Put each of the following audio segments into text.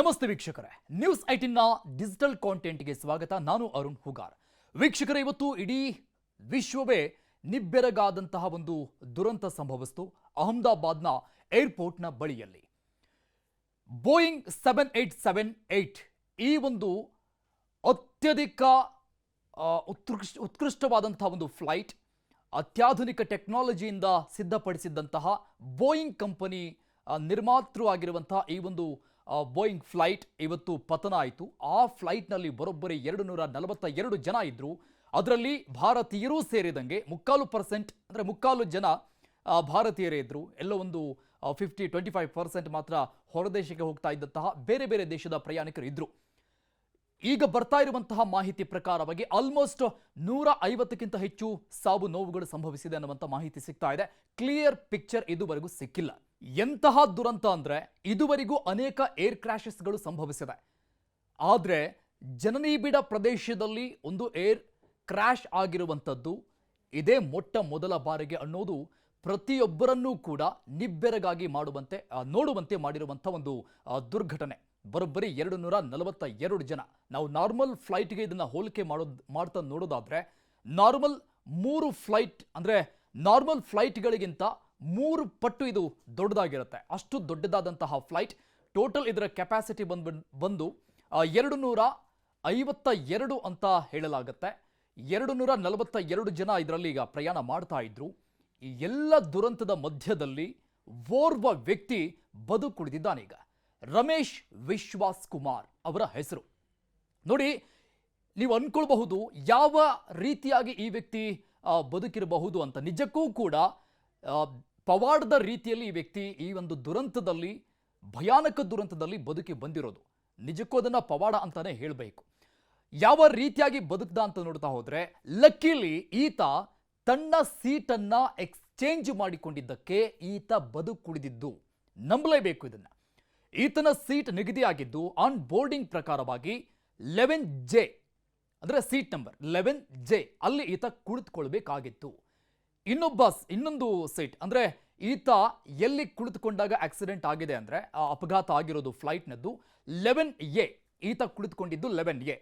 ನಮಸ್ತೆ ವೀಕ್ಷಕರೇ, news 18ನ digital ಕಾಂಟೆಂಟ್ಗೆ ಸ್ವಾಗತ. ನಾನು ಅರುಣ್ ಹುಗಾರ್. ವೀಕ್ಷಕರೇ, ಇವತ್ತು ಇಡೀ ವಿಶ್ವವೇ ನಿಬ್ಬೆರಗಾದಂತಹ ಒಂದು ದುರಂತ ಸಂಭವಿಸಿತು ಅಹಮದಾಬಾದ್ನ ಏರ್ಪೋರ್ಟ್ನ ಬಳಿಯಲ್ಲಿ. ಬೋಯಿಂಗ್ 7878 ಈ ಒಂದು ಅತ್ಯಧಿಕ ಉತ್ಕೃಷ್ಟವಾದಂತಹ ಒಂದು ಫ್ಲೈಟ್, ಅತ್ಯಾಧುನಿಕ ಟೆಕ್ನಾಲಜಿಯಿಂದ ಸಿದ್ಧಪಡಿಸಿದಂತಹ ಬೋಯಿಂಗ್ ಕಂಪನಿ ನಿರ್ಮಾತೃ ಆಗಿರುವಂತಹ ಈ ಒಂದು ಬೋಯಿಂಗ್ ಫ್ಲೈಟ್ ಇವತ್ತು ಪತನ ಆಯಿತು. ಆ ಫ್ಲೈಟ್ನಲ್ಲಿ ಬರೋಬ್ಬರಿ 242 ಜನ ಇದ್ದರು. ಅದರಲ್ಲಿ ಭಾರತೀಯರೂ ಸೇರಿದಂಗೆ 3% ಅಂದರೆ 3 ಜನ ಭಾರತೀಯರೇ ಇದ್ದರು. ಎಲ್ಲೋ ಒಂದು 25% ಮಾತ್ರ ಹೊರದೇಶಕ್ಕೆ ಹೋಗ್ತಾ ಇದ್ದಂತಹ ಬೇರೆ ಬೇರೆ ದೇಶದ ಪ್ರಯಾಣಿಕರು ಇದ್ದರು. ಈಗ ಬರ್ತಾ ಇರುವಂತಹ ಮಾಹಿತಿ ಪ್ರಕಾರವಾಗಿ ಆಲ್ಮೋಸ್ಟ್ 150ಕ್ಕಿಂತ ಹೆಚ್ಚು ಸಾವು ನೋವುಗಳು ಸಂಭವಿಸಿದೆ ಅನ್ನುವಂಥ ಮಾಹಿತಿ ಸಿಗ್ತಾ ಇದೆ. ಕ್ಲಿಯರ್ ಪಿಕ್ಚರ್ ಇದುವರೆಗೂ ಸಿಕ್ಕಿಲ್ಲ. ಎಂತಹ ದುರಂತ ಅಂದರೆ, ಇದುವರೆಗೂ ಅನೇಕ ಏರ್ ಕ್ರ್ಯಾಶಸ್ಗಳು ಸಂಭವಿಸಿದೆ. ಆದರೆ ಜನನಿಬಿಡ ಪ್ರದೇಶದಲ್ಲಿ ಒಂದು ಏರ್ ಕ್ರ್ಯಾಶ್ ಆಗಿರುವಂಥದ್ದು ಇದೇ ಮೊಟ್ಟ ಮೊದಲ ಬಾರಿಗೆ ಅನ್ನೋದು ಪ್ರತಿಯೊಬ್ಬರನ್ನೂ ಕೂಡ ನಿಬ್ಬೆರಗಾಗಿ ನೋಡುವಂತೆ ಮಾಡಿರುವಂಥ ಒಂದು ದುರ್ಘಟನೆ. ಬರೋಬ್ಬರಿ 242 ಜನ. ನಾವು ನಾರ್ಮಲ್ ಫ್ಲೈಟ್ಗೆ ಇದನ್ನು ಹೋಲಿಕೆ ಮಾಡ್ತಾ ನೋಡೋದಾದ್ರೆ, ನಾರ್ಮಲ್ 3 ಫ್ಲೈಟ್ ಅಂದರೆ ನಾರ್ಮಲ್ ಫ್ಲೈಟ್ಗಳಿಗಿಂತ 3 ಪಟ್ಟು ಇದು ದೊಡ್ಡದಾಗಿರುತ್ತೆ. ಅಷ್ಟು ದೊಡ್ಡದಾದಂತಹ ಫ್ಲೈಟ್. ಟೋಟಲ್ ಇದರ ಕೆಪಾಸಿಟಿ ಬಂದು 252 ಅಂತ ಹೇಳಲಾಗುತ್ತೆ. 242 ಜನ ಇದರಲ್ಲಿ ಈಗ ಪ್ರಯಾಣ ಮಾಡ್ತಾ ಇದ್ರು. ಈ ಎಲ್ಲ ದುರಂತದ ಮಧ್ಯದಲ್ಲಿ ಓರ್ವ ವ್ಯಕ್ತಿ ಬದುಕುಳಿದಿದ್ದಾನೀಗ. ರಮೇಶ್ ವಿಶ್ವಾಸ್ ಕುಮಾರ್ ಅವರ ಹೆಸರು. ನೋಡಿ, ನೀವು ಅನ್ಕೊಳ್ಬಹುದು ಯಾವ ರೀತಿಯಾಗಿ ಈ ವ್ಯಕ್ತಿ ಬದುಕಿರಬಹುದು ಅಂತ. ನಿಜಕ್ಕೂ ಕೂಡ ಪವಾಡದ ರೀತಿಯಲ್ಲಿ ಈ ವ್ಯಕ್ತಿ ಈ ಒಂದು ದುರಂತದಲ್ಲಿ, ಭಯಾನಕ ದುರಂತದಲ್ಲಿ ಬದುಕಿ ಬಂದಿರೋದು. ನಿಜಕ್ಕೂ ಅದನ್ನು ಪವಾಡ ಅಂತಾನೆ ಹೇಳಬೇಕು. ಯಾವ ರೀತಿಯಾಗಿ ಬದುಕ್ದ ಅಂತ ನೋಡ್ತಾ ಹೋದ್ರೆ, ಲಕ್ಕಿಲಿ ಈತ ತನ್ನ ಸೀಟನ್ನ ಎಕ್ಸ್ಚೇಂಜ್ ಮಾಡಿಕೊಂಡಿದ್ದಕ್ಕೆ ಈತ ಬದುಕುಳಿದಿದ್ದು. ನಂಬಲೇಬೇಕು ಇದನ್ನ. ಈತನ ಸೀಟ್ ನಿಗದಿಯಾಗಿದ್ದು ಆನ್ ಬೋರ್ಡಿಂಗ್ ಪ್ರಕಾರವಾಗಿ 11J ಅಂದರೆ ಸೀಟ್ ನಂಬರ್ 11J ಅಲ್ಲಿ ಈತ ಕುಳಿತುಕೊಳ್ಬೇಕಾಗಿತ್ತು. ಇನ್ನೊಂದು ಸೀಟ್ ಅಂದರೆ ಈತ ಎಲ್ಲಿ ಕುಳಿತುಕೊಂಡಾಗ ಆಕ್ಸಿಡೆಂಟ್ ಆಗಿದೆ ಅಂದರೆ, ಅಪಘಾತ ಆಗಿರೋದು ಫ್ಲೈಟ್ನದ್ದು 11A. ಈತ ಕುಳಿತುಕೊಂಡಿದ್ದು 11A.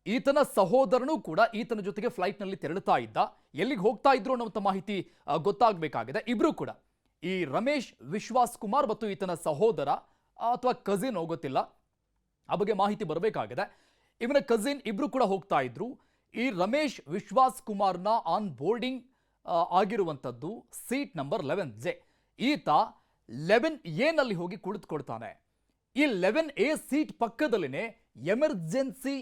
ಈತನ ಸಹೋದರನೂ ಕೂಡ ಈತನ ಜೊತೆಗೆ ಫ್ಲೈಟ್ನಲ್ಲಿ ತೆರಳುತ್ತಾ ಇದ್ದ. ಎಲ್ಲಿಗೆ ಹೋಗ್ತಾ ಇದ್ರು ಅನ್ನುವಂಥ ಮಾಹಿತಿ ಗೊತ್ತಾಗಬೇಕಾಗಿದೆ. ಇಬ್ರು ಕೂಡ, ಈ ರಮೇಶ್ ವಿಶ್ವಾಸ್ ಕುಮಾರ್ ಮತ್ತು ಈತನ ಸಹೋದರ ಅಥವಾ ಕಸಿನ್ ಹೋಗುತ್ತಿಲ್ಲ, ಆ ಬಗ್ಗೆ ಮಾಹಿತಿ ಬರಬೇಕಾಗಿದೆ. ಇವನ ಕಸಿನ್ ಇಬ್ರು ಕೂಡ ಹೋಗ್ತಾ ಇದ್ರು. ಈ ರಮೇಶ್ ವಿಶ್ವಾಸ್ ಕುಮಾರ್ನ ಆನ್ ಬೋರ್ಡಿಂಗ್ ಆಗಿರುವಂಥದ್ದು ಸೀಟ್ ನಂಬರ್ 11J. ಈತ 11A ನಲ್ಲಿ ಹೋಗಿ ಕುಳಿತುಕೊಳ್ತಾನೆ. ಈ 11A ಸೀಟ್ ಪಕ್ಕದಲ್ಲಿನೇ ಎಮರ್ಜೆನ್ಸಿ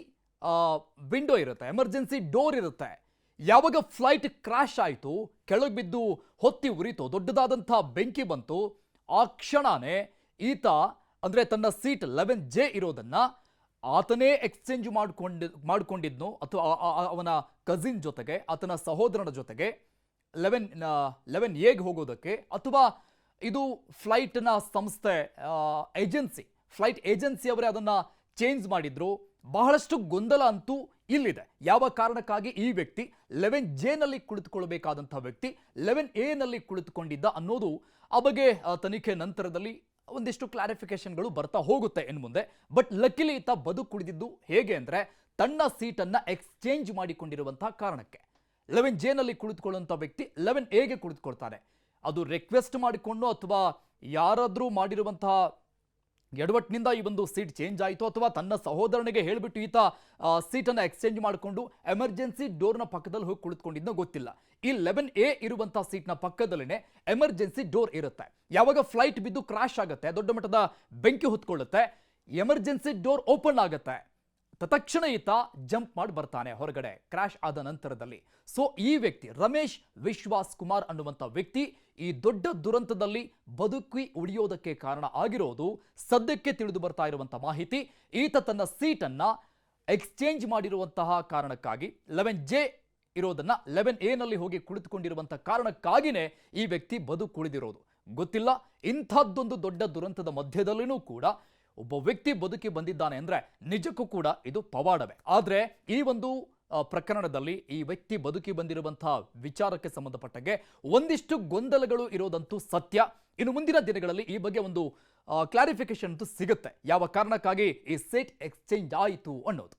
ವಿಂಡೋ ಇರುತ್ತೆ, ಎಮರ್ಜೆನ್ಸಿ ಡೋರ್ ಇರುತ್ತೆ. ಯಾವಾಗ ಫ್ಲೈಟ್ ಕ್ರ್ಯಾಶ್ ಆಯಿತು, ಕೆಳಗೆ ಬಿದ್ದು ಹೊತ್ತಿ ಉರಿತು, ದೊಡ್ಡದಾದಂಥ ಬೆಂಕಿ ಬಂತು, ಆ ಕ್ಷಣನೇ ಈತ ಅಂದರೆ ತನ್ನ ಸೀಟ್ 11J ಇರೋದನ್ನ ಆತನೇ ಎಕ್ಸ್ಚೇಂಜ್ ಮಾಡ್ಕೊಂಡಿದ್ನು ಅಥವಾ ಅವನ ಕಸಿನ್ ಜೊತೆಗೆ, ಆತನ ಸಹೋದರನ ಜೊತೆಗೆ 11Aಗೆ ಹೋಗೋದಕ್ಕೆ, ಅಥವಾ ಇದು ಫ್ಲೈಟ್ನ ಸಂಸ್ಥೆ ಫ್ಲೈಟ್ ಏಜೆನ್ಸಿ ಅವರೇ ಅದನ್ನು ಚೇಂಜ್ ಮಾಡಿದ್ರು. ಬಹಳಷ್ಟು ಗೊಂದಲ ಅಂತೂ ಇಲ್ಲಿದೆ. ಯಾವ ಕಾರಣಕ್ಕಾಗಿ ಈ ವ್ಯಕ್ತಿ 11J ನಲ್ಲಿ ಕುಳಿತುಕೊಳ್ಬೇಕಾದಂಥ ವ್ಯಕ್ತಿ 11A ನಲ್ಲಿ ಕುಳಿತುಕೊಂಡಿದ್ದ ಅನ್ನೋದು ಆ ಬಗ್ಗೆ ತನಿಖೆ ನಂತರದಲ್ಲಿ ಒಂದಿಷ್ಟು ಕ್ಲಾರಿಫಿಕೇಶನ್ಗಳು ಬರ್ತಾ ಹೋಗುತ್ತೆ ಇನ್ನು ಮುಂದೆ. ಬಟ್ ಲಕ್ಕಿಲಿ ಈತ ಬದುಕುಳಿದಿದ್ದು ಹೇಗೆ ಅಂದರೆ, ತನ್ನ ಸೀಟನ್ನು ಎಕ್ಸ್ಚೇಂಜ್ ಮಾಡಿಕೊಂಡಿರುವಂತಹ ಕಾರಣಕ್ಕೆ. 11J ನಲ್ಲಿ ಕುಳಿತುಕೊಳ್ಳುವಂಥ ವ್ಯಕ್ತಿ 11Aಗೆ ಕುಳಿತುಕೊಳ್ತಾನೆ. ಅದು ರಿಕ್ವೆಸ್ಟ್ ಮಾಡಿಕೊಂಡು ಅಥವಾ ಯಾರಾದರೂ ಮಾಡಿರುವಂತಹ ಎಡವಟ್ಟಿನಿಂದ ಈ ಒಂದು ಸೀಟ್ ಚೇಂಜ್ ಆಯಿತು, ಅಥವಾ ತನ್ನ ಸಹೋದರನಿಗೆ ಹೇಳಿಬಿಟ್ಟು ಈತ ಸೀಟನ್ನು ಎಕ್ಸ್ಚೇಂಜ್ ಮಾಡಿಕೊಂಡು ಎಮರ್ಜೆನ್ಸಿ ಡೋರ್ನ ಪಕ್ಕದಲ್ಲಿ ಹೋಗಿ ಕುಳಿತುಕೊಂಡಿದ್ದೋ ಗೊತ್ತಿಲ್ಲ. ಈ 11A ಇರುವಂತಹ ಸೀಟ್ನ ಪಕ್ಕದಲ್ಲಿನೇ ಎಮರ್ಜೆನ್ಸಿ ಡೋರ್ ಇರುತ್ತೆ. ಯಾವಾಗ ಫ್ಲೈಟ್ ಬಿದ್ದು ಕ್ರಾಶ್ ಆಗುತ್ತೆ, ದೊಡ್ಡ ಮಟ್ಟದ ಬೆಂಕಿ ಹೊತ್ಕೊಳ್ಳುತ್ತೆ, ಎಮರ್ಜೆನ್ಸಿ ಡೋರ್ ಓಪನ್ ಆಗುತ್ತೆ. ತತ್ಕ್ಷಣ ಈತ ಜಂಪ್ ಮಾಡಿ ಬರ್ತಾನೆ ಹೊರಗಡೆ ಕ್ರಾಶ್ ಆದ ನಂತರದಲ್ಲಿ. ಸೊ ಈ ವ್ಯಕ್ತಿ ರಮೇಶ್ ವಿಶ್ವಾಸ್ ಕುಮಾರ್ ಅನ್ನುವಂಥ ವ್ಯಕ್ತಿ ಈ ದೊಡ್ಡ ದುರಂತದಲ್ಲಿ ಬದುಕಿ ಉಳಿಯೋದಕ್ಕೆ ಕಾರಣ ಆಗಿರೋದು ಸದ್ಯಕ್ಕೆ ತಿಳಿದು ಬರ್ತಾ ಇರುವಂಥ ಮಾಹಿತಿ. ಈತ ತನ್ನ ಸೀಟನ್ನ ಎಕ್ಸ್ಚೇಂಜ್ ಮಾಡಿರುವಂತಹ ಕಾರಣಕ್ಕಾಗಿ 11J ಇರೋದನ್ನ 11A ನಲ್ಲಿ ಹೋಗಿ ಕುಳಿತುಕೊಂಡಿರುವಂಥ ಕಾರಣಕ್ಕಾಗಿಯೇ ಈ ವ್ಯಕ್ತಿ ಬದುಕುಳಿದಿರೋದು. ಗೊತ್ತಿಲ್ಲ, ಇಂಥದ್ದೊಂದು ದೊಡ್ಡ ದುರಂತದ ಮಧ್ಯದಲ್ಲಿನೂ ಕೂಡ ಒಬ್ಬ ವ್ಯಕ್ತಿ ಬದುಕಿ ಬಂದಿದ್ದಾನೆ ಅಂದ್ರೆ ನಿಜಕ್ಕೂ ಕೂಡ ಇದು ಪವಾಡವೇ. ಆದರೆ ಈ ಒಂದು ಪ್ರಕರಣದಲ್ಲಿ ಈ ವ್ಯಕ್ತಿ ಬದುಕಿ ಬಂದಿರುವಂತಹ ವಿಚಾರಕ್ಕೆ ಸಂಬಂಧಪಟ್ಟಂಗೆ ಒಂದಿಷ್ಟು ಗೊಂದಲಗಳು ಇರೋದಂತೂ ಸತ್ಯ. ಇನ್ನು ಮುಂದಿನ ದಿನಗಳಲ್ಲಿ ಈ ಬಗ್ಗೆ ಒಂದು ಕ್ಲಾರಿಫಿಕೇಶನ್ ಅಂತೂ ಸಿಗುತ್ತೆ, ಯಾವ ಕಾರಣಕ್ಕಾಗಿ ಈ ಸೀಟ್ ಎಕ್ಸ್ಚೇಂಜ್ ಆಯಿತು ಅನ್ನೋದು.